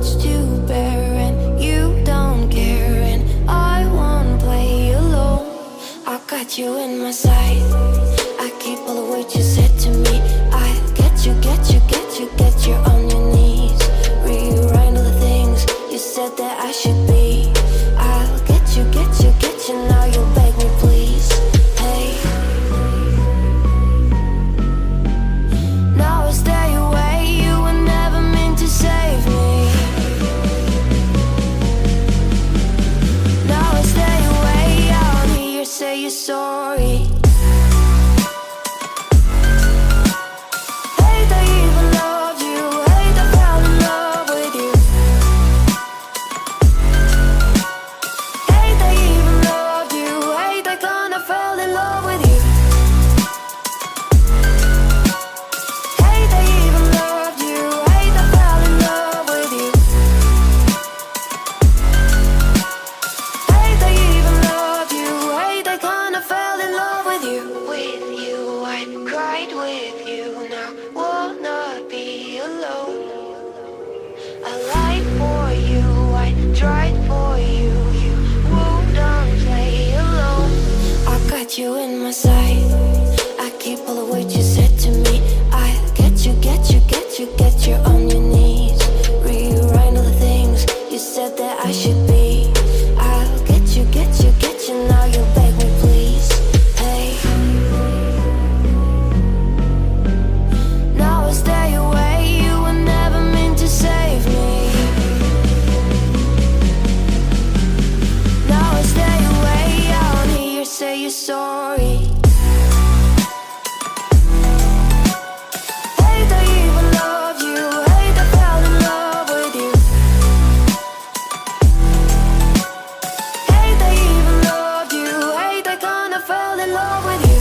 much to bear, and you don't care, and I won't play alone. I got you in my sight. I keep all the words you said to me. I get you, get you, get you, get you on your knees. Rewrite all the things you said that I should be. I'll get you, get you, get you. Now you'll beg me, please. Hey. Now I stay away. You were never meant to save me. Now I stay away. I don't hear you say you're sorry. Hate I even loved you. Hate I fell in love with you. Hate I even loved you. Hate I kinda fell in love with you. Hate I even loved you. Hate I fell in love with you. Hate I even loved you. Hate I kinda fell in love with you. With you, I cried with you. Now will not be alone. I lied for you. I tried for you. You wouldn't play alone. I got you in my sight. I keep all the words you said to me. I get you, get you, get you, get you on your knees. Rewrite all the things you said that I should be. I'll get you, get you, get you. Now you'll beg me, please. Hey. Now I stay away. You were never meant to save me. Now I stay away. I don't hear you say you're sorry. Hate I even loved you. Hate I fell in love with you. Hate I even loved you. Hate I kinda fell in love with you.